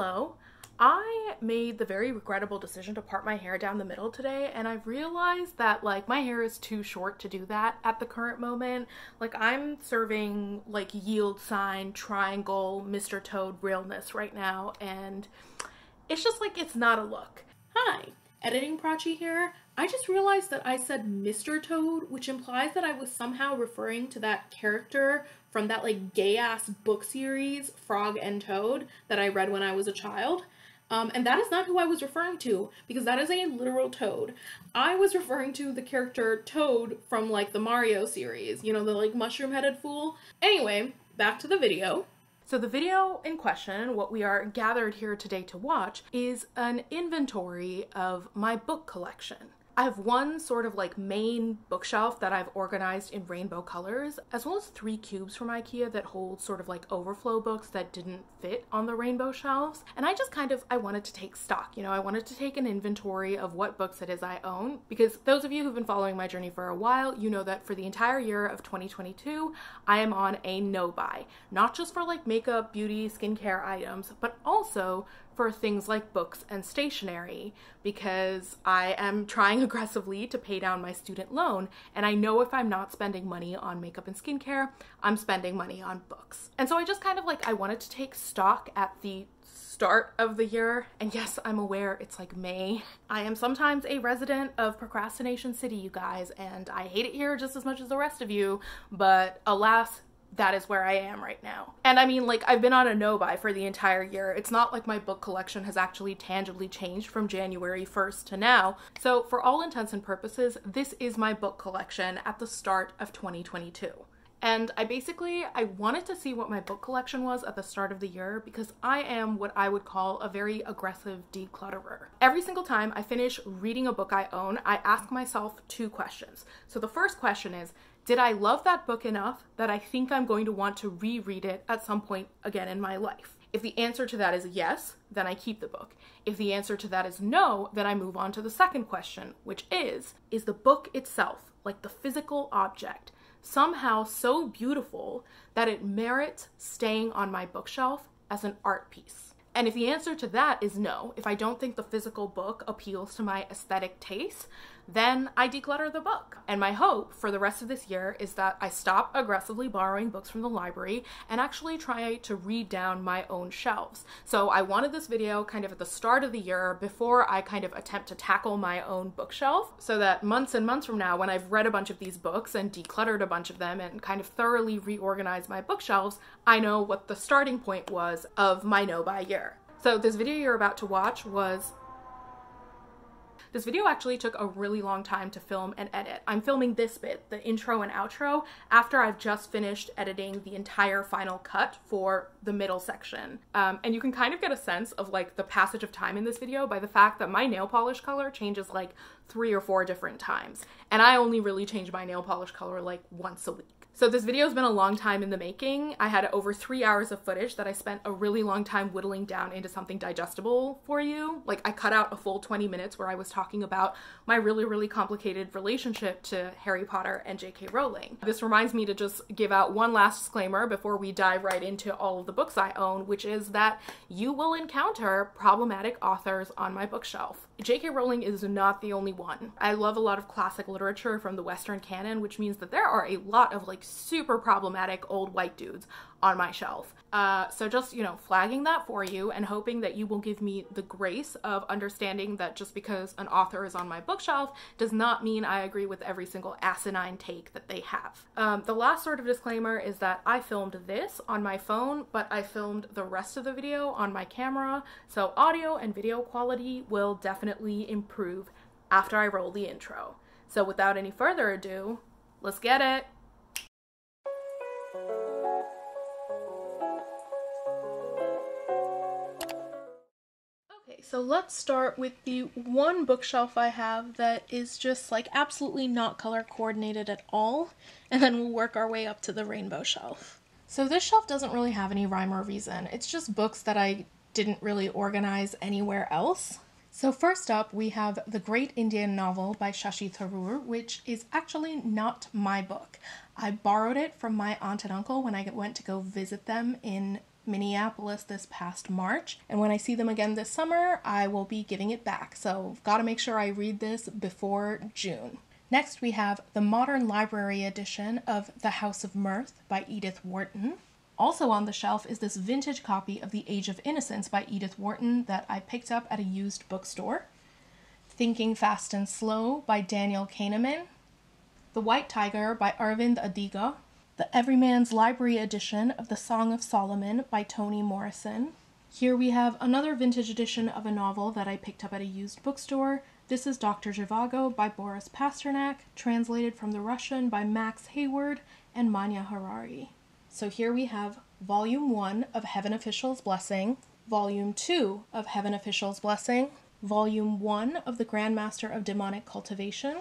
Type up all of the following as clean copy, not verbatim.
Hello. I made the very regrettable decision to part my hair down the middle today, and I've realized that my hair is too short to do that at the current moment. I'm serving yield sign, triangle, Mr. Toad realness right now, and it's just it's not a look. Hi, editing Prachi here. I just realized that I said Mr. Toad, which implies that I was somehow referring to that character from that gay-ass book series, Frog and Toad, that I read when I was a child. And that is not who I was referring to, because that is a literal toad. I was referring to the character Toad from the Mario series, you know, the mushroom-headed fool. Anyway, back to the video. So the video in question, what we are gathered here today to watch, is an inventory of my book collection. I have one sort of main bookshelf that I've organized in rainbow colors, as well as 3 cubes from IKEA that hold sort of overflow books that didn't fit on the rainbow shelves. And I just I wanted to take stock, you know, I wanted to take an inventory of what books it is I own, because those of you who've been following my journey for a while, you know that for the entire year of 2022, I am on a no buy, not just for makeup, beauty, skincare items, but also for things like books and stationery, because I am trying aggressively to pay down my student loan, and I know if I'm not spending money on makeup and skincare, I'm spending money on books. And so I just I wanted to take stock at the start of the year, and yes, I'm aware it's May. I am sometimes a resident of Procrastination City, you guys, and I hate it here just as much as the rest of you, but alas, that is where I am right now. And I mean, I've been on a no-buy for the entire year. It's not like my book collection has actually tangibly changed from January 1st to now. So for all intents and purposes, this is my book collection at the start of 2022. And I wanted to see what my book collection was at the start of the year, because I am what I would call a very aggressive declutterer. Every single time I finish reading a book I own, I ask myself 2 questions. So the first question is, did I love that book enough that I think I'm going to want to reread it at some point again in my life? If the answer to that is yes, then I keep the book. If the answer to that is no, then I move on to the second question, which is the book itself, the physical object, somehow so beautiful that it merits staying on my bookshelf as an art piece? And if the answer to that is no, if I don't think the physical book appeals to my aesthetic taste, then I declutter the book. And my hope for the rest of this year is that I stop aggressively borrowing books from the library and actually try to read down my own shelves. So I wanted this video at the start of the year, before I attempt to tackle my own bookshelf, so that months and months from now, when I've read a bunch of these books and decluttered a bunch of them and thoroughly reorganized my bookshelves, I know what the starting point was of my no-buy year. So this video you're about to watch This video actually took a really long time to film and edit. I'm filming this bit, the intro and outro, after I've just finished editing the entire final cut for the middle section. And you can get a sense of the passage of time in this video by the fact that my nail polish color changes 3 or 4 different times. And I only really change my nail polish color once a week. So this video has been a long time in the making. I had over 3 hours of footage that I spent a really long time whittling down into something digestible for you. I cut out a full 20 minutes where I was talking about my really, really complicated relationship to Harry Potter and J.K. Rowling. This reminds me to just give out one last disclaimer before we dive right into all of the books I own, which is that you will encounter problematic authors on my bookshelf. J.K. Rowling is not the only one. I love a lot of classic literature from the Western canon, which means that there are a lot of super problematic old white dudes on my shelf. So just, you know, flagging that for you and hoping that you will give me the grace of understanding that just because an author is on my bookshelf does not mean I agree with every single asinine take that they have. The last sort of disclaimer is that I filmed this on my phone, but I filmed the rest of the video on my camera, so audio and video quality will definitely improve after I roll the intro. So without any further ado, let's get it! So let's start with the one bookshelf I have that is just like absolutely not color coordinated at all, and then we'll work our way up to the rainbow shelf. So this shelf doesn't really have any rhyme or reason. It's just books that I didn't really organize anywhere else. So first up, we have The Great Indian Novel by Shashi Tharoor, which is actually not my book. I borrowed it from my aunt and uncle when I went to go visit them in Minneapolis this past March, and when I see them again this summer, I will be giving it back. So gotta make sure I read this before June. Next, we have the Modern Library edition of The House of Mirth by Edith Wharton. Also on the shelf is this vintage copy of The Age of Innocence by Edith Wharton that I picked up at a used bookstore. Thinking Fast and Slow by Daniel Kahneman. The White Tiger by Arvind Adiga. The Everyman's Library edition of The Song of Solomon by Toni Morrison. Here we have another vintage edition of a novel that I picked up at a used bookstore. This is Dr. Zhivago by Boris Pasternak, translated from the Russian by Max Hayward and Manya Harari. So here we have Volume 1 of Heaven Official's Blessing, Volume 2 of Heaven Official's Blessing, Volume 1 of The Grandmaster of Demonic Cultivation,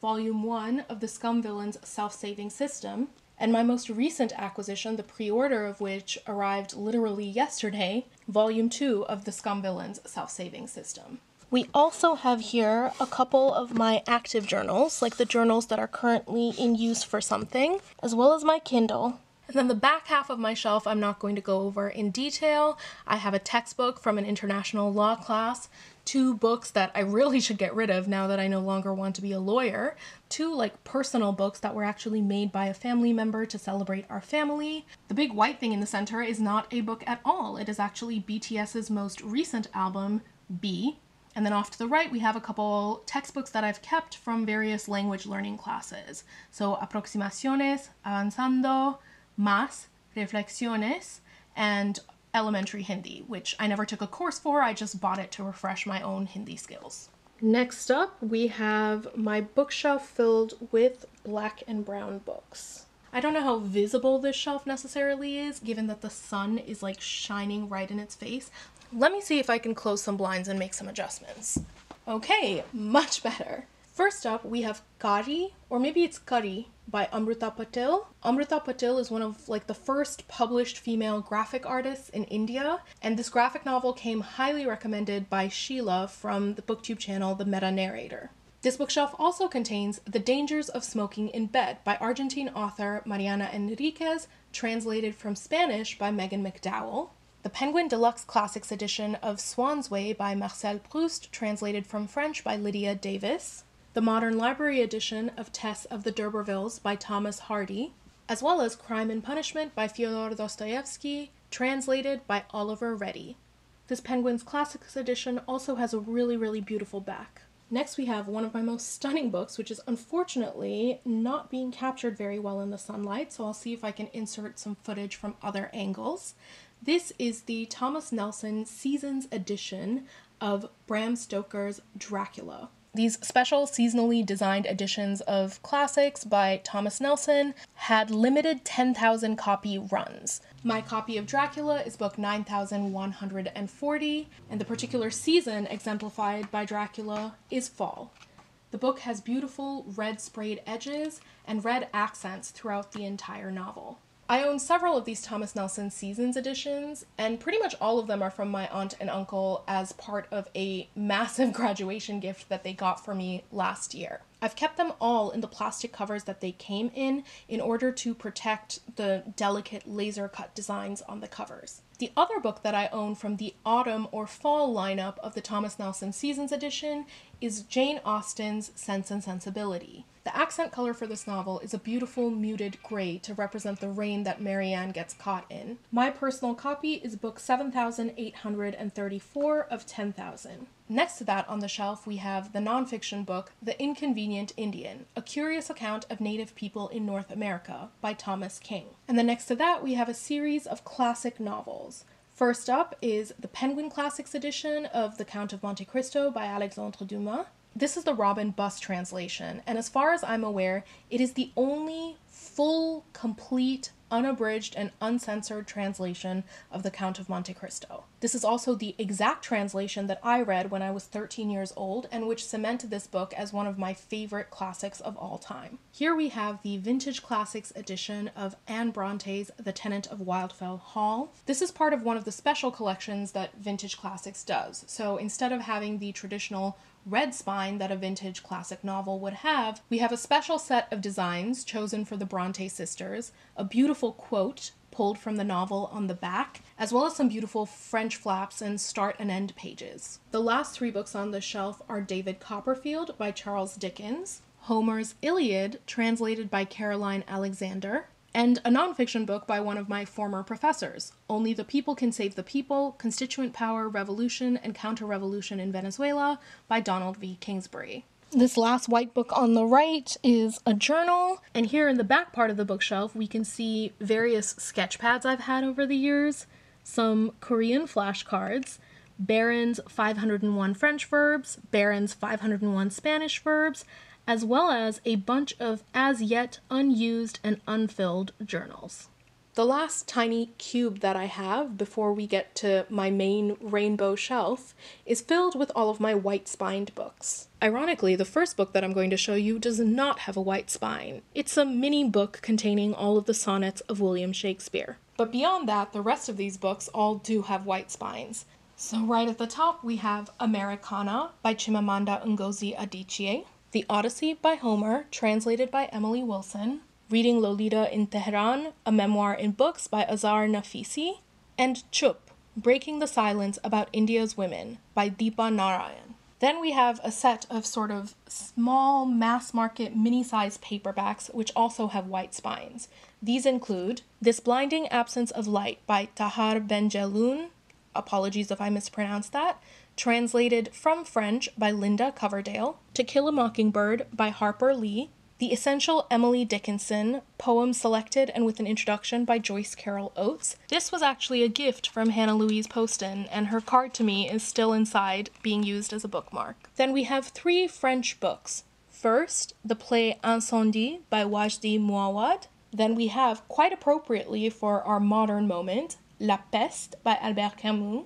Volume 1 of The Scum Villain's Self-Saving System, and my most recent acquisition, the pre-order of which arrived literally yesterday, Volume 2 of The Scum Villain's Self-Saving System. We also have here a couple of my active journals, like the journals that are currently in use for something, as well as my Kindle. And then the back half of my shelf I'm not going to go over in detail. I have a textbook from an international law class, 2 books that I really should get rid of now that I no longer want to be a lawyer, 2 like personal books that were actually made by a family member to celebrate our family. The big white thing in the center is not a book at all. It is actually BTS's most recent album, B. And then off to the right, we have a couple textbooks that I've kept from various language learning classes. So Aproximaciones, Avanzando, Más, Reflexiones, and Elementary Hindi, which I never took a course for, I just bought it to refresh my own Hindi skills. Next up, we have my bookshelf filled with black and brown books. I don't know how visible this shelf necessarily is, given that the sun is like shining right in its face. Let me see if I can close some blinds and make some adjustments. Okay, much better. First up, we have Kari, or maybe it's Kari, by Amrita Patil. Amrita Patil is one of like the first published female graphic artists in India, and this graphic novel came highly recommended by Sheila from the booktube channel The Meta Narrator. This bookshelf also contains The Dangers of Smoking in Bed by Argentine author Mariana Enriquez, translated from Spanish by Megan McDowell. The Penguin Deluxe Classics edition of Swan's Way by Marcel Proust, translated from French by Lydia Davis. The Modern Library edition of Tess of the D'Urbervilles by Thomas Hardy, as well as Crime and Punishment by Fyodor Dostoevsky, translated by Oliver Reddy. This Penguin's Classics edition also has a really beautiful back. Next we have one of my most stunning books, which is unfortunately not being captured very well in the sunlight, so I'll see if I can insert some footage from other angles. This is the Thomas Nelson Seasons edition of Bram Stoker's Dracula. These special seasonally designed editions of classics by Thomas Nelson had limited 10,000 copy runs. My copy of Dracula is book 9140, and the particular season exemplified by Dracula is fall. The book has beautiful red sprayed edges and red accents throughout the entire novel. I own several of these Thomas Nelson Seasons editions, and pretty much all of them are from my aunt and uncle as part of a massive graduation gift that they got for me last year. I've kept them all in the plastic covers that they came in order to protect the delicate laser cut designs on the covers. The other book that I own from the autumn or fall lineup of the Thomas Nelson Seasons edition is Jane Austen's Sense and Sensibility. The accent color for this novel is a beautiful muted gray to represent the rain that Marianne gets caught in. My personal copy is book 7834 of 10,000. Next to that on the shelf we have the nonfiction book The Inconvenient Indian, a curious account of Native people in North America by Thomas King. And then next to that we have a series of classic novels. First up is the Penguin Classics edition of The Count of Monte Cristo by Alexandre Dumas. This is the Robin Buss translation, and as far as I'm aware, it is the only full, complete, unabridged, and uncensored translation of The Count of Monte Cristo. This is also the exact translation that I read when I was 13 years old, and which cemented this book as one of my favorite classics of all time. Here we have the Vintage Classics edition of Anne Bronte's The Tenant of Wildfell Hall. This is part of one of the special collections that Vintage Classics does, so instead of having the traditional red spine that a vintage classic novel would have, we have a special set of designs chosen for the Bronte sisters, a beautiful quote pulled from the novel on the back, as well as some beautiful French flaps and start and end pages. The last 3 books on the shelf are David Copperfield by Charles Dickens, Homer's Iliad, translated by Caroline Alexander, and a nonfiction book by one of my former professors, Only the People Can Save the People, Constituent Power, Revolution, and Counter-Revolution in Venezuela by Donald V. Kingsbury. This last white book on the right is a journal, and here in the back part of the bookshelf we can see various sketch pads I've had over the years, some Korean flashcards, Barron's 501 French verbs, Barron's 501 Spanish verbs, as well as a bunch of as yet unused and unfilled journals. The last tiny cube that I have before we get to my main rainbow shelf is filled with all of my white-spined books. Ironically, the first book that I'm going to show you does not have a white spine. It's a mini book containing all of the sonnets of William Shakespeare. But beyond that, the rest of these books all do have white spines. So right at the top we have Americana by Chimamanda Ngozi Adichie, The Odyssey by Homer, translated by Emily Wilson, Reading Lolita in Tehran, a memoir in books by Azar Nafisi, and Chup, Breaking the Silence About India's Women by Deepa Narayan. Then we have a set of sort of small mass-market mini-sized paperbacks which also have white spines. These include This Blinding Absence of Light by Tahar Benjeloun, apologies if I mispronounced that, translated from French by Linda Coverdale, To Kill a Mockingbird by Harper Lee, The Essential Emily Dickinson, poem selected and with an introduction by Joyce Carol Oates. This was actually a gift from Hannah Louise Poston, and her card to me is still inside, being used as a bookmark. Then we have 3 French books. First, the play Incendie by Wajdi Mouawad. Then we have, quite appropriately for our modern moment, La Peste by Albert Camus,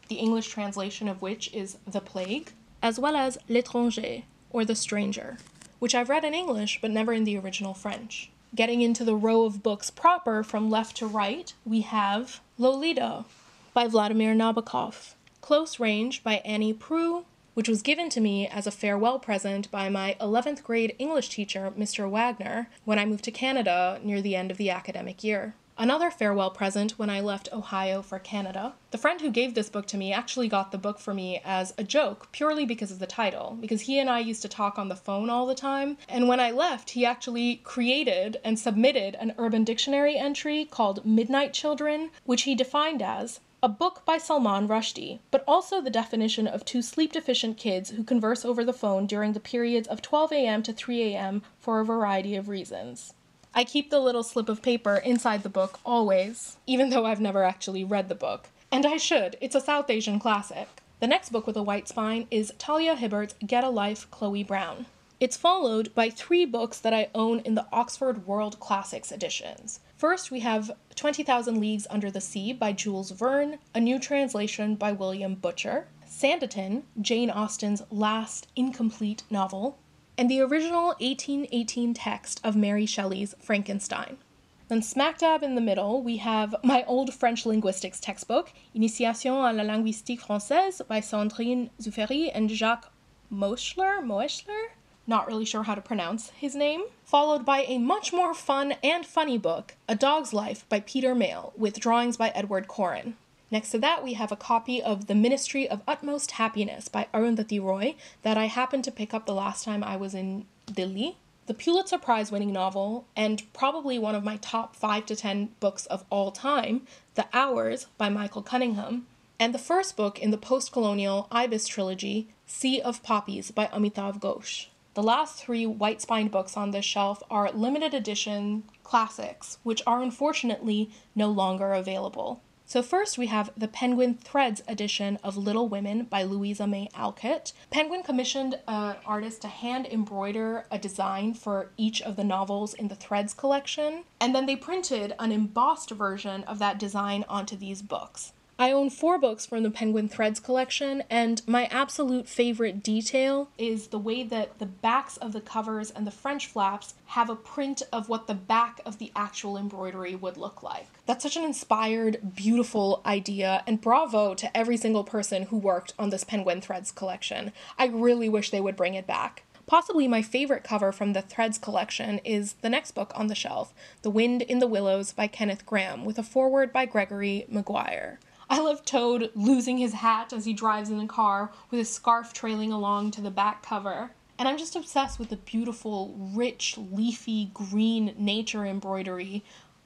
the English translation of which is The Plague, as well as L'étranger, or The Stranger, which I've read in English but never in the original French. Getting into the row of books proper from left to right, we have Lolita by Vladimir Nabokov, Close Range by Annie Proulx, which was given to me as a farewell present by my 11th grade English teacher, Mr. Wagner, when I moved to Canada near the end of the academic year. Another farewell present when I left Ohio for Canada. The friend who gave this book to me actually got the book for me as a joke, purely because of the title, because he and I used to talk on the phone all the time, and when I left, he actually created and submitted an Urban Dictionary entry called Midnight Children, which he defined as a book by Salman Rushdie, but also the definition of 2 sleep-deficient kids who converse over the phone during the periods of 12 a.m. to 3 a.m. for a variety of reasons. I keep the little slip of paper inside the book always, even though I've never actually read the book. And I should, it's a South Asian classic. The next book with a white spine is Talia Hibbert's Get a Life, Chloe Brown. It's followed by 3 books that I own in the Oxford World Classics editions. First, we have 20,000 Leagues Under the Sea by Jules Verne, a new translation by William Butcher, Sanditon, Jane Austen's last incomplete novel, and the original 1818 text of Mary Shelley's Frankenstein. Then smack dab in the middle, we have my old French linguistics textbook, Initiation à la linguistique française by Sandrine Zufferi and Jacques Moeschler? Not really sure how to pronounce his name. Followed by a much more fun and funny book, A Dog's Life by Peter Mayle, with drawings by Edward Corrin. Next to that, we have a copy of The Ministry of Utmost Happiness by Arundhati Roy that I happened to pick up the last time I was in Delhi. The Pulitzer Prize-winning novel, and probably one of my top 5 to 10 books of all time, The Hours by Michael Cunningham, and the first book in the post-colonial Ibis trilogy, Sea of Poppies by Amitav Ghosh. The last 3 white-spined books on this shelf are limited edition classics, which are unfortunately no longer available. So first we have the Penguin Threads edition of Little Women by Louisa May Alcott. Penguin commissioned an artist to hand embroider a design for each of the novels in the Threads collection, and then they printed an embossed version of that design onto these books. I own 4 books from the Penguin Threads collection, and my absolute favorite detail is the way that the backs of the covers and the French flaps have a print of what the back of the actual embroidery would look like. That's such an inspired, beautiful idea, and bravo to every single person who worked on this Penguin Threads collection. I really wish they would bring it back. Possibly my favorite cover from the Threads collection is the next book on the shelf, The Wind in the Willows by Kenneth Grahame, with a foreword by Gregory Maguire. I love Toad losing his hat as he drives in the car, with his scarf trailing along to the back cover. And I'm just obsessed with the beautiful, rich, leafy, green nature embroidery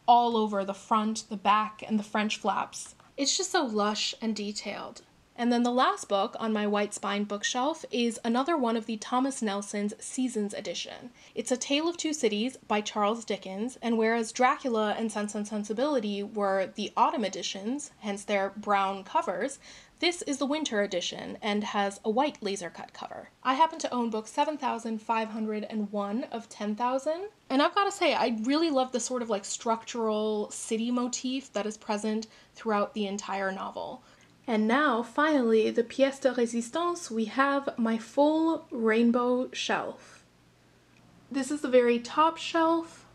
all over the front, the back, and the French flaps. It's just so lush and detailed. And then the last book on my white spine bookshelf is another one of the Thomas Nelson's Seasons edition. It's A Tale of Two Cities by Charles Dickens, and whereas Dracula and Sense and Sensibility were the autumn editions, hence their brown covers, this is the winter edition and has a white laser cut cover. I happen to own book 7,501 of 10,000, and I've got to say, I really love the sort of like structural city motif that is present throughout the entire novel. And now, finally, the pièce de résistance, we have my full rainbow shelf. This is the very top shelf.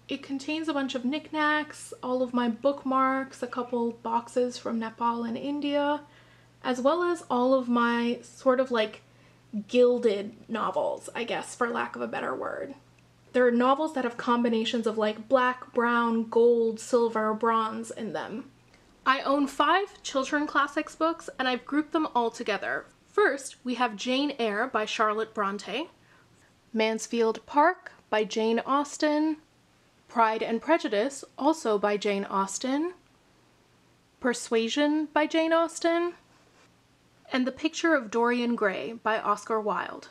It contains a bunch of knickknacks, all of my bookmarks, a couple boxes from Nepal and India, as well as all of my sort of like gilded novels, I guess, for lack of a better word. There are novels that have combinations of like black, brown, gold, silver, bronze in them. I own 5 Chiltern Classics books, and I've grouped them all together. First, we have Jane Eyre by Charlotte Bronte, Mansfield Park by Jane Austen, Pride and Prejudice, also by Jane Austen, Persuasion by Jane Austen, and The Picture of Dorian Gray by Oscar Wilde.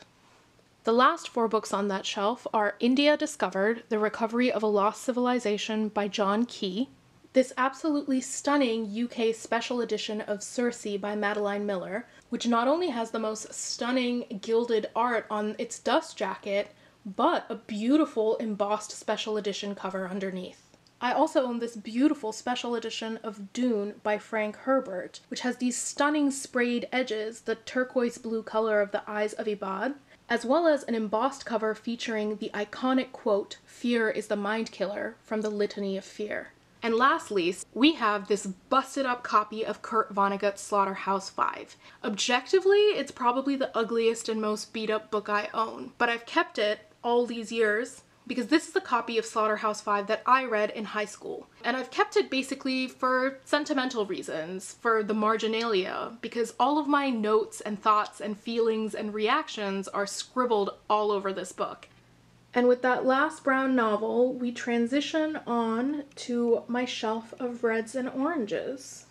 The last 4 books on that shelf are India Discovered, The Recovery of a Lost Civilization by John Key, this absolutely stunning UK special edition of Circe by Madeline Miller, which not only has the most stunning gilded art on its dust jacket, but a beautiful embossed special edition cover underneath. I also own this beautiful special edition of Dune by Frank Herbert, which has these stunning sprayed edges, the turquoise blue color of the eyes of Ibad, as well as an embossed cover featuring the iconic quote, "Fear is the mind killer," from the Litany of Fear. And lastly, we have this busted up copy of Kurt Vonnegut's Slaughterhouse-Five. Objectively, it's probably the ugliest and most beat up book I own, but I've kept it all these years because this is a copy of Slaughterhouse-Five that I read in high school. And I've kept it basically for sentimental reasons, for the marginalia, because all of my notes and thoughts and feelings and reactions are scribbled all over this book. And with that last brown novel, we transition on to my shelf of reds and oranges.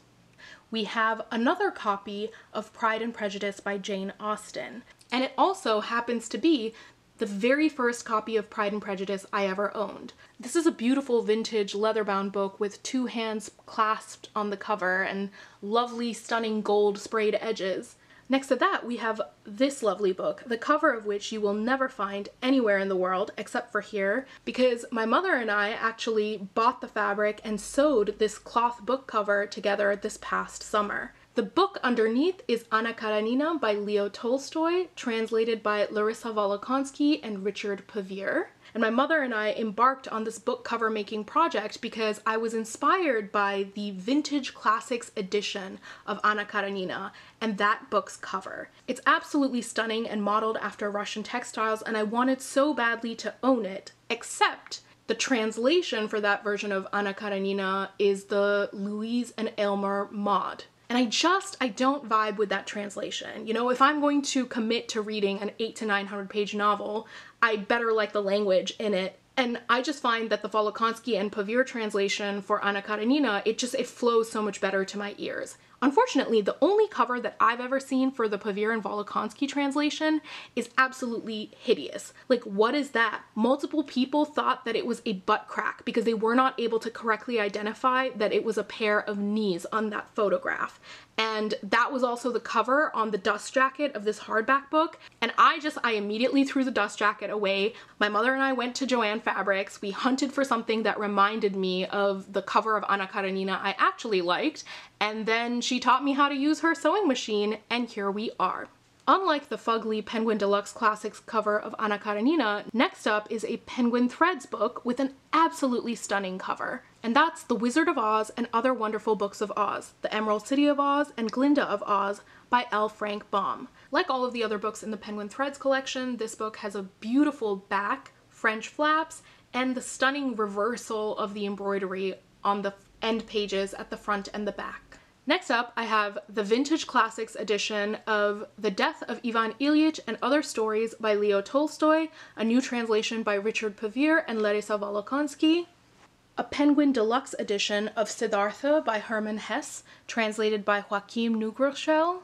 We have another copy of Pride and Prejudice by Jane Austen, and it also happens to be the very first copy of Pride and Prejudice I ever owned. This is a beautiful vintage leather-bound book with 2 hands clasped on the cover and lovely, stunning gold sprayed edges. Next to that, we have this lovely book, the cover of which you will never find anywhere in the world except for here, because my mother and I actually bought the fabric and sewed this cloth book cover together this past summer. The book underneath is Anna Karenina by Leo Tolstoy, translated by Larissa Volokonsky and Richard Pevere. And my mother and I embarked on this book cover making project because I was inspired by the Vintage Classics edition of Anna Karenina and that book's cover. It's absolutely stunning and modeled after Russian textiles, and I wanted so badly to own it, except the translation for that version of Anna Karenina is the Louise and Aylmer mod. And I don't vibe with that translation. You know, if I'm going to commit to reading an 800 to 900 page novel, I better like the language in it. And I just find that the Volokonsky and Pevere translation for Anna Karenina, it flows so much better to my ears. Unfortunately, the only cover that I've ever seen for the Pevere and Volokonsky translation is absolutely hideous. Like, what is that? Multiple people thought that it was a butt crack because they were not able to correctly identify that it was a pair of knees on that photograph. And that was also the cover on the dust jacket of this hardback book. And I immediately threw the dust jacket away. My mother and I went to Joann Fabrics. We hunted for something that reminded me of the cover of Anna Karenina I actually liked. And then she taught me how to use her sewing machine, and here we are. Unlike the fugly Penguin Deluxe Classics cover of Anna Karenina, next up is a Penguin Threads book with an absolutely stunning cover. and that's The Wizard of Oz and Other Wonderful Books of Oz, The Emerald City of Oz, and Glinda of Oz by L. Frank Baum. Like all of the other books in the Penguin Threads collection, this book has a beautiful back, French flaps, and the stunning reversal of the embroidery on the end pages at the front and the back. Next up, I have the Vintage Classics edition of The Death of Ivan Ilyich and Other Stories by Leo Tolstoy, a new translation by Richard Pevere and Larisa Volokonsky. A Penguin Deluxe edition of Siddhartha by Hermann Hesse, translated by Joachim Neugroschel.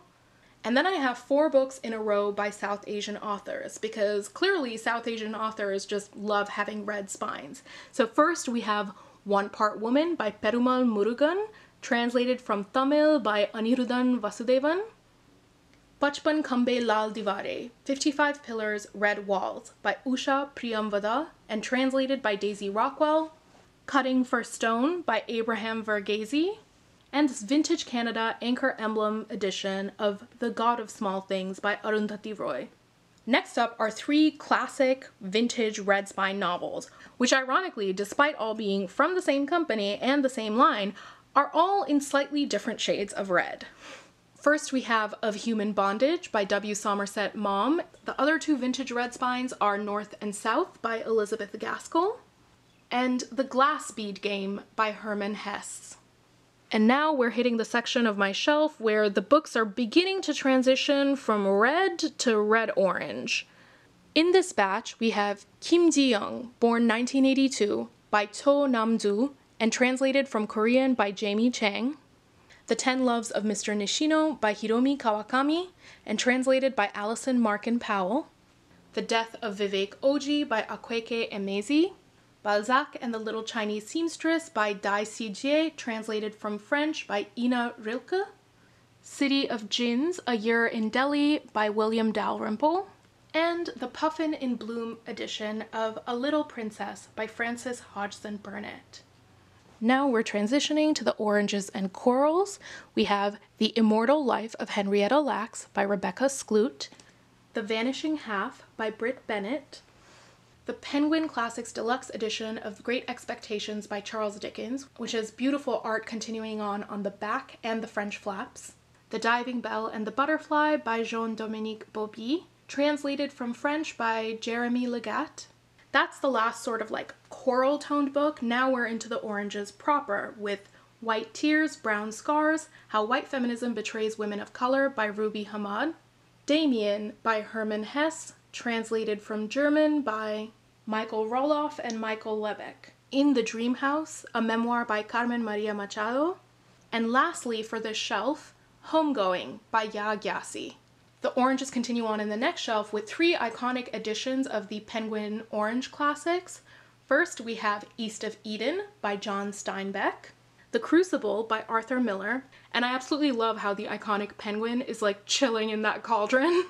And then I have 4 books in a row by South Asian authors, because clearly South Asian authors just love having red spines. So first we have One Part Woman by Perumal Murugan, translated from Tamil by Anirudhan Vasudevan. Bachpan Kambe Lal Divare, 55 Pillars, Red Walls by Usha Priyamvada and translated by Daisy Rockwell. Cutting for Stone by Abraham Verghese. And this Vintage Canada Anchor Emblem edition of The God of Small Things by Arundhati Roy. Next up are 3 classic vintage red spine novels, which ironically, despite all being from the same company and the same line, are all in slightly different shades of red. First we have Of Human Bondage by W. Somerset Maugham. The other 2 vintage red spines are North and South by Elizabeth Gaskell, and The Glass Bead Game by Hermann Hesse. And now we're hitting the section of my shelf where the books are beginning to transition from red to red-orange. In this batch, we have Kim Ji-young, born 1982, by Cho Nam-doo, and translated from Korean by Jamie Chang. The 10 Loves of Mr. Nishino by Hiromi Kawakami, and translated by Alison Markin Powell. The Death of Vivek Oji by Akweke Emezi. Balzac and the Little Chinese Seamstress by Dai Si-jie, translated from French by Ina Rilke. City of Jinns, A Year in Delhi by William Dalrymple. And the Puffin in Bloom edition of A Little Princess by Frances Hodgson Burnett. Now we're transitioning to the oranges and corals. We have The Immortal Life of Henrietta Lacks by Rebecca Skloot. The Vanishing Half by Britt Bennett. The Penguin Classics Deluxe edition of Great Expectations by Charles Dickens, which has beautiful art continuing on the back and the French flaps. The Diving Bell and the Butterfly by Jean-Dominique Bauby, translated from French by Jeremy Legat. That's the last sort of like coral-toned book. Now we're into the oranges proper with White Tears, Brown Scars, How White Feminism Betrays Women of Color by Ruby Hamad. Damien by Hermann Hesse, translated from German by Michael Roloff and Michael Lebeck. In the Dream House, a memoir by Carmen Maria Machado. And lastly, for this shelf, Homegoing by Ya Gyasi. The oranges continue on in the next shelf with 3 iconic editions of the Penguin Orange Classics. First, we have East of Eden by John Steinbeck. The Crucible by Arthur Miller. And I absolutely love how the iconic penguin is like chilling in that cauldron.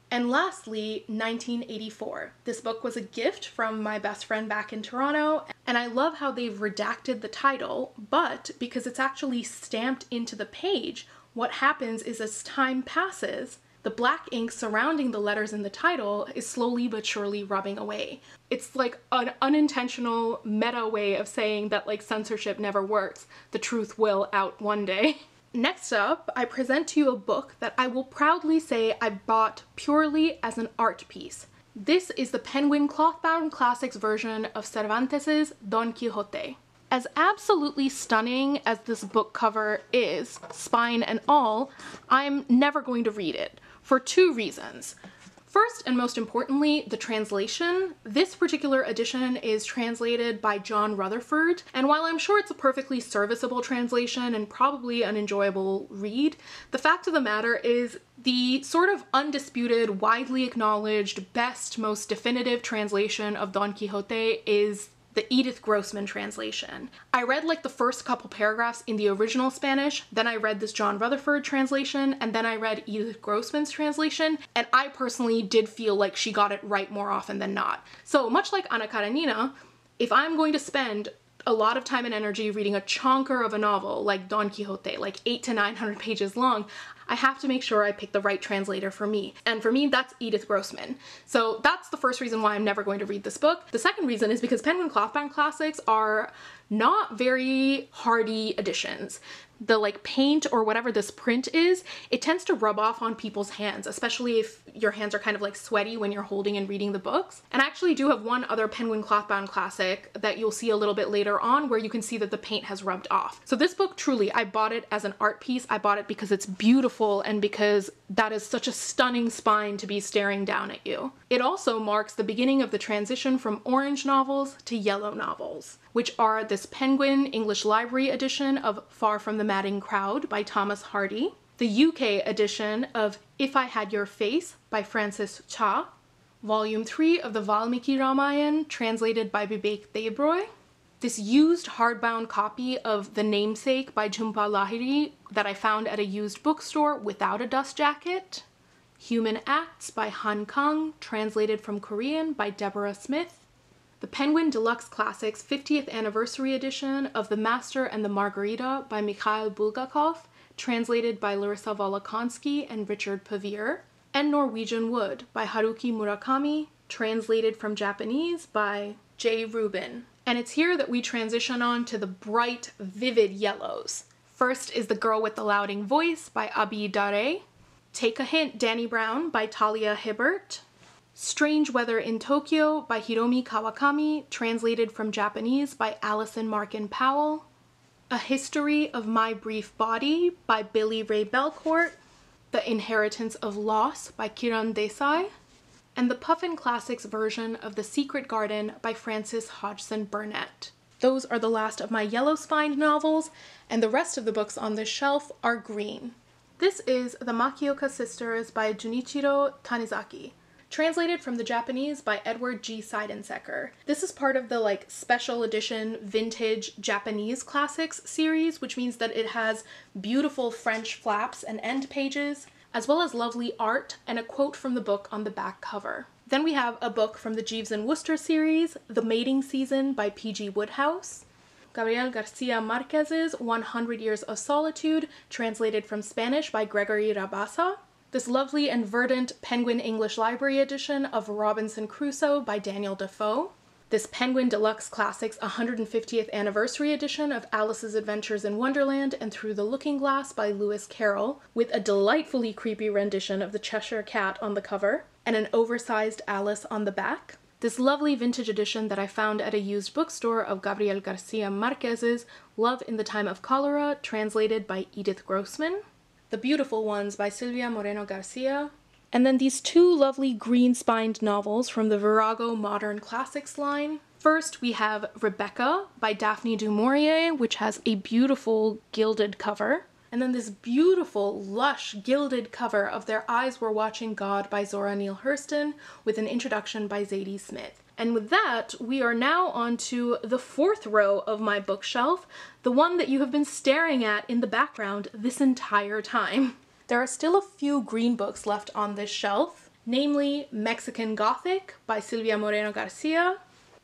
And lastly, 1984. This book was a gift from my best friend back in Toronto, and I love how they've redacted the title, but because it's actually stamped into the page, what happens is as time passes, the black ink surrounding the letters in the title is slowly but surely rubbing away. It's like an unintentional meta way of saying that like censorship never works. The truth will out one day. Next up, I present to you a book that I will proudly say I bought purely as an art piece. This is the Penguin Clothbound Classics version of Cervantes's Don Quixote. As absolutely stunning as this book cover is, spine and all, I'm never going to read it for 2 reasons. First, and most importantly, the translation. This particular edition is translated by John Rutherford, and while I'm sure it's a perfectly serviceable translation and probably an enjoyable read, the fact of the matter is the sort of undisputed, widely acknowledged, best, most definitive translation of Don Quixote is the Edith Grossman translation. I read like the first couple paragraphs in the original Spanish, then I read this John Rutherford translation, and then I read Edith Grossman's translation, and I personally did feel like she got it right more often than not. So much like Ana Karenina, if I'm going to spend a lot of time and energy reading a chonker of a novel like Don Quixote, like 800 to 900 pages long, I have to make sure I pick the right translator for me. And for me, that's Edith Grossman. So that's the first reason why I'm never going to read this book. The second reason is because Penguin Clothbound classics are not very hardy editions. The like paint or whatever this print is, it tends to rub off on people's hands, especially if your hands are kind of like sweaty when you're holding and reading the books. And I actually do have one other Penguin Clothbound classic that you'll see a little bit later on where you can see that the paint has rubbed off. So this book, truly, I bought it as an art piece. I bought it because it's beautiful and because that is such a stunning spine to be staring down at you. It also marks the beginning of the transition from orange novels to yellow novels, which are this Penguin English Library edition of Far from the Madding Crowd by Thomas Hardy, the UK edition of If I Had Your Face by Francis Cha, Volume 3 of the Valmiki Ramayan translated by Vivek Debroy, this used hardbound copy of The Namesake by Jhumpa Lahiri that I found at a used bookstore without a dust jacket, Human Acts by Han Kang, translated from Korean by Deborah Smith, the Penguin Deluxe Classics 50th Anniversary Edition of The Master and the Margarita by Mikhail Bulgakov, translated by Larissa Volokonsky and Richard Pavir, and Norwegian Wood by Haruki Murakami, translated from Japanese by J. Rubin. And it's here that we transition on to the bright, vivid yellows. First is The Girl with the Louding Voice by Abi Dare, Take a Hint, Danny Brown by Talia Hibbert, Strange Weather in Tokyo by Hiromi Kawakami, translated from Japanese by Alison Markin Powell, A History of My Brief Body by Billy Ray Belcourt, The Inheritance of Loss by Kiran Desai, and the Puffin Classics version of The Secret Garden by Frances Hodgson Burnett. Those are the last of my yellow-spined novels, and the rest of the books on this shelf are green. This is The Makioka Sisters by Junichiro Tanizaki, translated from the Japanese by Edward G. Seidensecker. This is part of the special edition vintage Japanese classics series, which means that it has beautiful French flaps and end pages, as well as lovely art and a quote from the book on the back cover. Then we have a book from the Jeeves and Wooster series, The Mating Season by P.G. Wodehouse, Gabriel Garcia Marquez's 100 Years of Solitude, translated from Spanish by Gregory Rabasa, this lovely and verdant Penguin English Library edition of Robinson Crusoe by Daniel Defoe, this Penguin Deluxe Classics 150th Anniversary edition of Alice's Adventures in Wonderland and Through the Looking Glass by Lewis Carroll, with a delightfully creepy rendition of the Cheshire Cat on the cover, and an oversized Alice on the back, this lovely vintage edition that I found at a used bookstore of Gabriel Garcia Marquez's Love in the Time of Cholera, translated by Edith Grossman, The Beautiful Ones by Silvia Moreno Garcia, and then these two lovely green-spined novels from the Virago Modern Classics line. First, we have Rebecca by Daphne du Maurier, which has a beautiful gilded cover, and then this beautiful, lush, gilded cover of Their Eyes Were Watching God by Zora Neale Hurston, with an introduction by Zadie Smith. And with that, we are now on to the fourth row of my bookshelf, the one that you have been staring at in the background this entire time. There are still a few green books left on this shelf, namely Mexican Gothic by Silvia Moreno Garcia.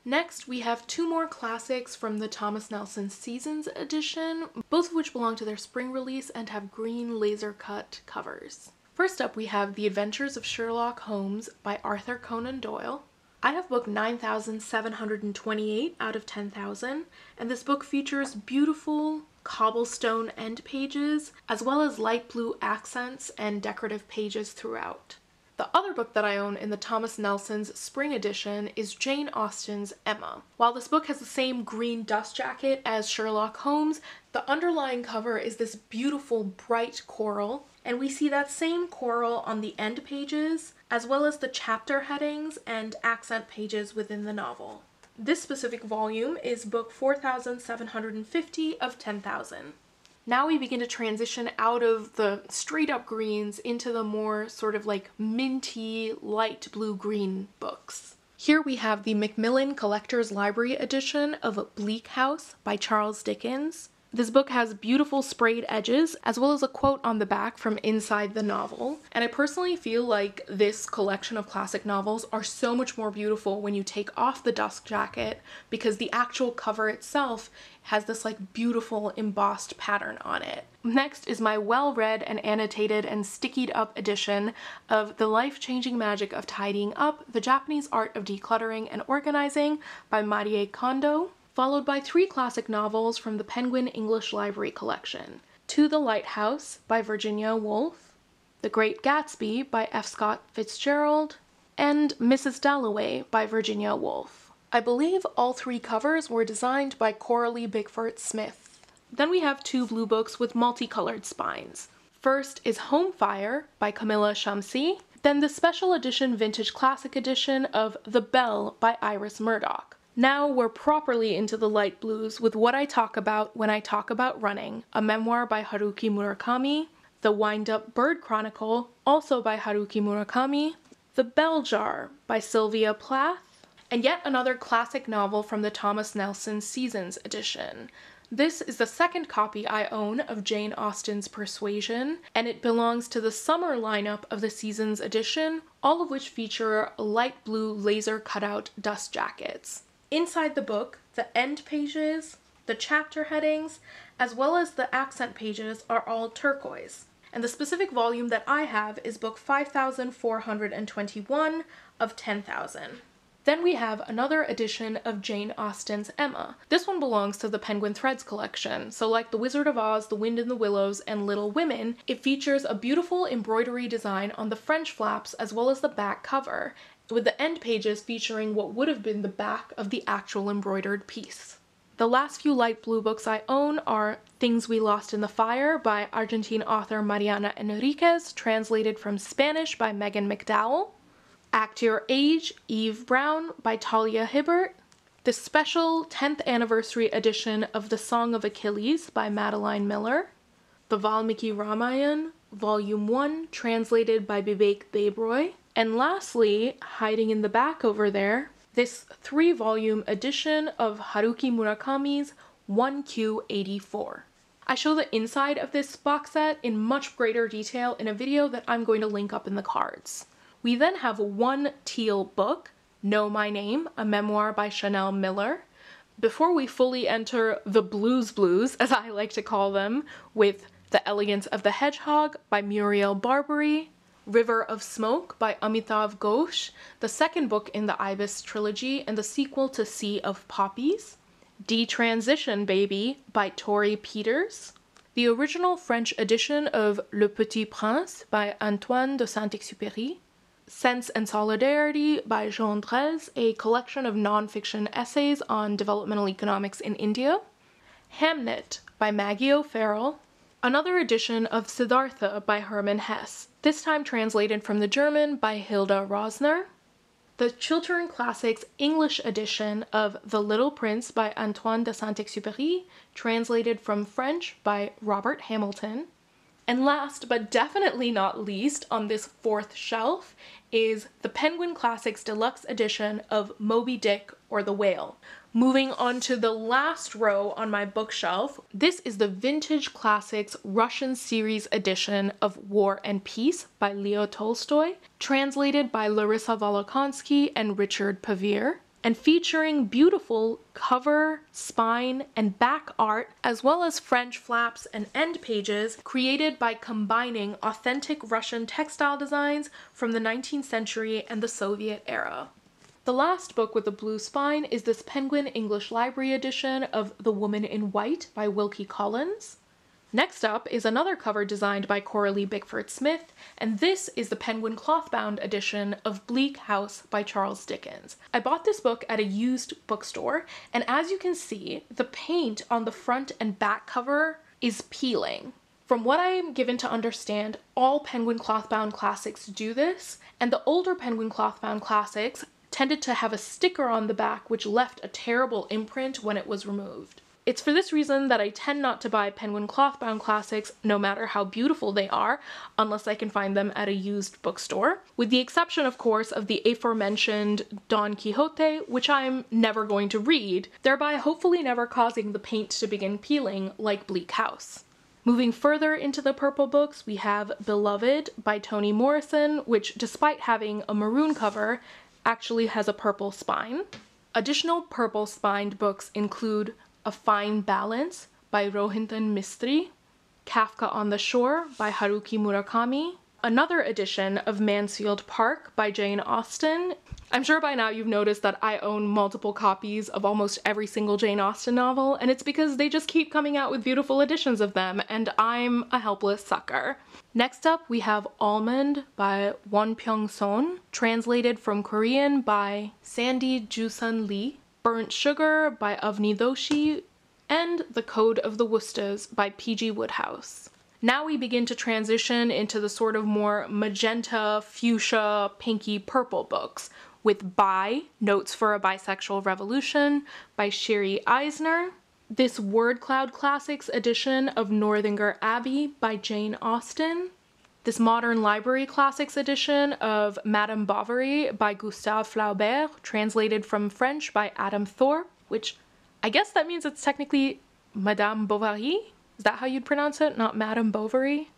Next, we have two more classics from the Thomas Nelson Seasons edition, both of which belong to their spring release and have green laser-cut covers. First up, we have The Adventures of Sherlock Holmes by Arthur Conan Doyle. I have book 9,728 out of 10,000, and this book features beautiful cobblestone end pages, as well as light blue accents and decorative pages throughout. The other book that I own in the Thomas Nelson's spring edition is Jane Austen's Emma. While this book has the same green dust jacket as Sherlock Holmes, the underlying cover is this beautiful bright coral, and we see that same coral on the end pages, as well as the chapter headings and accent pages within the novel. This specific volume is book 4,750 of 10,000. Now we begin to transition out of the straight up greens into the more sort of minty, light blue-green books. Here we have the Macmillan Collector's Library edition of Bleak House by Charles Dickens, This book has beautiful sprayed edges, as well as a quote on the back from inside the novel. And I personally feel like this collection of classic novels are so much more beautiful when you take off the dust jacket, because the actual cover itself has this like beautiful embossed pattern on it. Next is my well-read and annotated and stickied up edition of The Life-Changing Magic of Tidying Up, The Japanese Art of Decluttering and Organizing by Marie Kondo, followed by 3 classic novels from the Penguin English Library collection: To the Lighthouse by Virginia Woolf, The Great Gatsby by F. Scott Fitzgerald, and Mrs. Dalloway by Virginia Woolf. I believe all 3 covers were designed by Coralie Bickford Smith. Then we have 2 blue books with multicolored spines. First is Home Fire by Camilla Shamsi, then the special edition vintage classic edition of The Bell by Iris Murdoch. Now we're properly into the light blues with What I Talk About When I Talk About Running, a memoir by Haruki Murakami, The Wind-Up Bird Chronicle, also by Haruki Murakami, The Bell Jar by Sylvia Plath, and yet another classic novel from the Thomas Nelson Seasons edition. This is the second copy I own of Jane Austen's Persuasion, and it belongs to the summer lineup of the Seasons edition, all of which feature light blue laser cutout dust jackets. Inside the book, the end pages, the chapter headings, as well as the accent pages are all turquoise. And the specific volume that I have is book 5421 of 10,000. Then we have another edition of Jane Austen's Emma. This one belongs to the Penguin Threads collection, so like The Wizard of Oz, The Wind in the Willows, and Little Women, it features a beautiful embroidery design on the French flaps as well as the back cover, with the end pages featuring what would have been the back of the actual embroidered piece. The last few light blue books I own are Things We Lost in the Fire by Argentine author Mariana Enriquez, translated from Spanish by Megan McDowell, Act Your Age, Eve Brown by Talia Hibbert, the special 10th anniversary edition of The Song of Achilles by Madeline Miller, the Valmiki Ramayan, Volume 1, translated by Vivek Debroy, and lastly, hiding in the back over there, this 3-volume edition of Haruki Murakami's 1Q84. I show the inside of this box set in much greater detail in a video that I'm going to link up in the cards. We then have one teal book, Know My Name, a memoir by Chanel Miller, before we fully enter the blues, as I like to call them, with The Elegance of the Hedgehog by Muriel Barbary, River of Smoke by Amitav Ghosh, the second book in the Ibis trilogy and the sequel to Sea of Poppies, Detransition Baby by Tori Peters, the original French edition of Le Petit Prince by Antoine de Saint-Exupéry, Sense and Solidarity by Jean Drèze, a collection of non-fiction essays on developmental economics in India, Hamnet by Maggie O'Farrell, another edition of Siddhartha by Hermann Hesse, this time translated from the German by Hilda Rosner, the Chiltern Classics English edition of The Little Prince by Antoine de Saint-Exupéry, translated from French by Robert Hamilton, and last but definitely not least on this 4th shelf is the Penguin Classics Deluxe edition of Moby Dick or the Whale. Moving on to the last row on my bookshelf, this is the Vintage Classics Russian Series edition of War and Peace by Leo Tolstoy, translated by Larissa Volokonsky and Richard Pavir, and featuring beautiful cover, spine, and back art, as well as French flaps and end pages created by combining authentic Russian textile designs from the 19th century and the Soviet era. The last book with a blue spine is this Penguin English Library edition of The Woman in White by Wilkie Collins. Next up is another cover designed by Coralie Bickford Smith, and this is the Penguin clothbound edition of Bleak House by Charles Dickens. I bought this book at a used bookstore, and as you can see, the paint on the front and back cover is peeling. From what I am given to understand, all Penguin clothbound classics do this, and the older Penguin clothbound classics tended to have a sticker on the back which left a terrible imprint when it was removed. It's for this reason that I tend not to buy Penguin clothbound classics, no matter how beautiful they are, unless I can find them at a used bookstore. With the exception, of course, of the aforementioned Don Quixote, which I'm never going to read, thereby hopefully never causing the paint to begin peeling like Bleak House. Moving further into the purple books, we have Beloved by Toni Morrison, which, despite having a maroon cover, actually has a purple spine. Additional purple spined books include A Fine Balance by Rohinton Mistry, Kafka on the Shore by Haruki Murakami, another edition of Mansfield Park by Jane Austen. I'm sure by now you've noticed that I own multiple copies of almost every single Jane Austen novel, and it's because they just keep coming out with beautiful editions of them, and I'm a helpless sucker. Next up, we have Almond by Won Pyung-son, translated from Korean by Sandy Jusun Lee, Burnt Sugar by Avni Doshi, and The Code of the Woostas by P.G. Woodhouse. Now we begin to transition into the sort of more magenta, fuchsia, pinky, purple books, with Bi, Notes for a Bisexual Revolution by Shiri Eisner, this Word Cloud Classics edition of Northanger Abbey by Jane Austen, this Modern Library Classics edition of Madame Bovary by Gustave Flaubert, translated from French by Adam Thorpe, which I guess that means it's technically Madame Bovary? Is that how you'd pronounce it? Not Madame Bovary?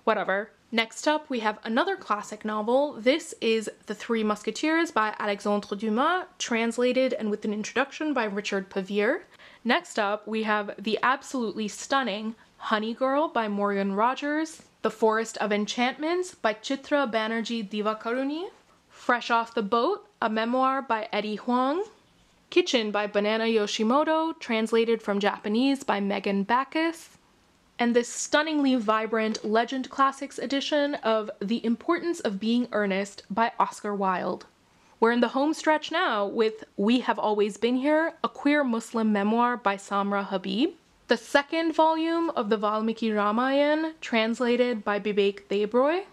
Whatever. Next up, we have another classic novel. This is The Three Musketeers by Alexandre Dumas, translated and with an introduction by Richard Pavere. Next up, we have the absolutely stunning Honey Girl by Morgan Rogers, The Forest of Enchantments by Chitra Banerjee Divakaruni, Fresh Off the Boat, a memoir by Eddie Huang, Kitchen by Banana Yoshimoto, translated from Japanese by Megan Backus, and this stunningly vibrant Legend Classics edition of The Importance of Being Earnest by Oscar Wilde. We're in the home stretch now with We Have Always Been Here, a queer Muslim memoir by Samra Habib, the second volume of the Valmiki Ramayana, translated by Bibek Debroy,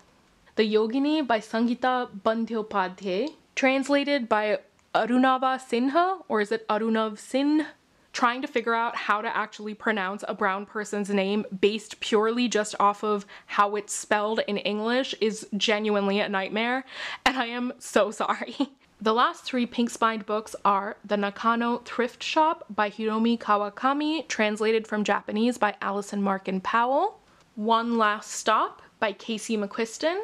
The Yogini by Sangeeta Bandyopadhyay, translated by Arunava Sinha, or is it Arunav Sin? Trying to figure out how to actually pronounce a brown person's name based purely just off of how it's spelled in English is genuinely a nightmare, and I am so sorry. The last three pink-spined books are The Nakano Thrift Shop by Hiromi Kawakami, translated from Japanese by Alison Markin Powell, One Last Stop by Casey McQuiston,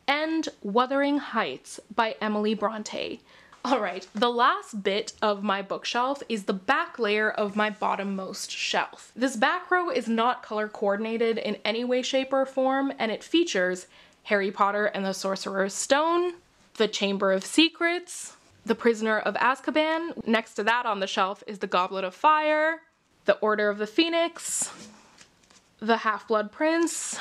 and Wuthering Heights by Emily Bronte. Alright, the last bit of my bookshelf is the back layer of my bottommost shelf. This back row is not color coordinated in any way, shape, or form, and it features Harry Potter and the Sorcerer's Stone, The Chamber of Secrets, The Prisoner of Azkaban. Next to that on the shelf is The Goblet of Fire, The Order of the Phoenix, The Half-Blood Prince,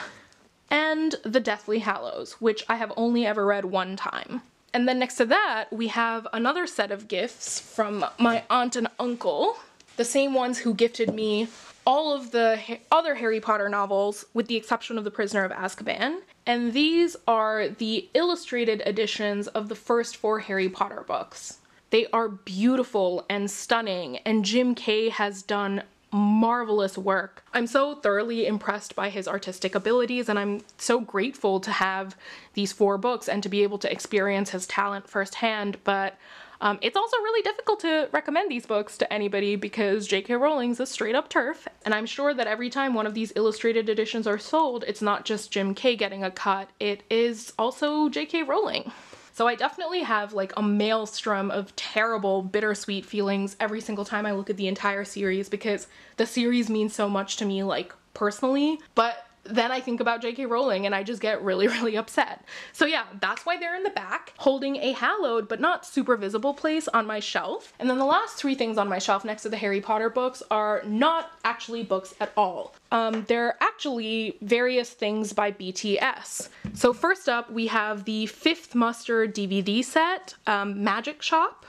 and The Deathly Hallows, which I have only ever read one time. And then next to that, we have another set of gifts from my aunt and uncle, the same ones who gifted me all of the other Harry Potter novels, with the exception of The Prisoner of Azkaban. And these are the illustrated editions of the first 4 Harry Potter books. They are beautiful and stunning, and Jim Kay has done marvelous work. I'm so thoroughly impressed by his artistic abilities, and I'm so grateful to have these 4 books and to be able to experience his talent firsthand, but it's also really difficult to recommend these books to anybody because J.K. Rowling's a straight up TERF, and I'm sure that every time one of these illustrated editions are sold, it's not just Jim Kay getting a cut, it is also J.K. Rowling. So I definitely have like a maelstrom of terrible, bittersweet feelings every single time I look at the entire series because the series means so much to me, like, personally, but then I think about J.K. Rowling and I just get really, really upset. So yeah, that's why they're in the back, holding a hallowed but not super visible place on my shelf. And then the last 3 things on my shelf next to the Harry Potter books are not actually books at all. They're actually various things by BTS. So first up, we have the Fifth Muster DVD set, Magic Shop.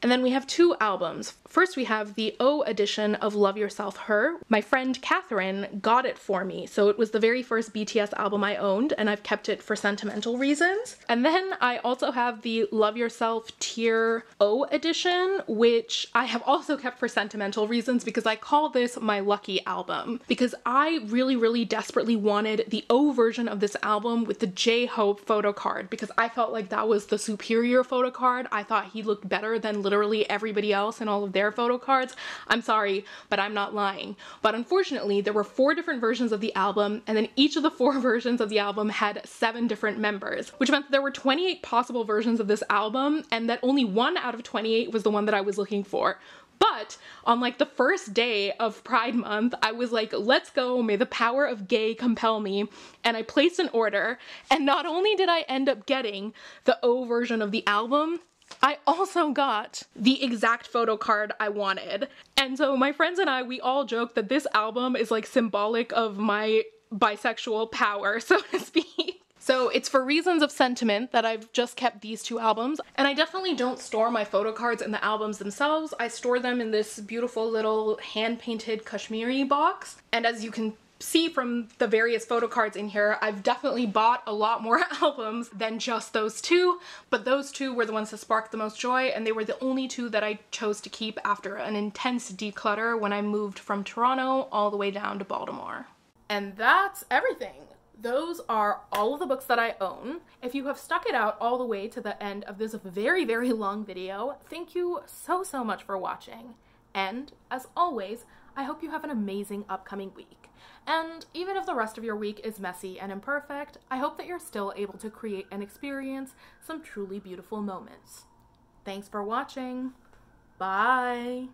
And then we have 2 albums. First we have the O edition of Love Yourself Her. My friend Catherine got it for me, so it was the very first BTS album I owned, and I've kept it for sentimental reasons. And then I also have the Love Yourself Tier O edition, which I have also kept for sentimental reasons because I call this my lucky album. Because I really desperately wanted the O version of this album with the J-Hope photo card because I felt like that was the superior photo card. I thought he looked better than literally everybody else in all of their photo cards. I'm sorry, but I'm not lying. But unfortunately, there were 4 different versions of the album, and then each of the 4 versions of the album had 7 different members, which meant that there were 28 possible versions of this album, and that only 1 out of 28 was the one that I was looking for. But on like the first day of Pride Month, I was like, let's go, may the power of gay compel me. And I placed an order, and not only did I end up getting the O version of the album, I also got the exact photo card I wanted. And so my friends and I, we all joke that this album is like symbolic of my bisexual power, so to speak. So it's for reasons of sentiment that I've just kept these 2 albums, and I definitely don't store my photo cards in the albums themselves. I store them in this beautiful little hand-painted Kashmiri box, and as you can see from the various photo cards in here, I've definitely bought a lot more albums than just those 2, but those 2 were the ones that sparked the most joy, and they were the only 2 that I chose to keep after an intense declutter when I moved from Toronto all the way down to Baltimore. And that's everything. Those are all of the books that I own. If you have stuck it out all the way to the end of this very long video, thank you so much for watching. And as always, I hope you have an amazing upcoming week. And even if the rest of your week is messy and imperfect, I hope that you're still able to create and experience some truly beautiful moments. Thanks for watching. Bye.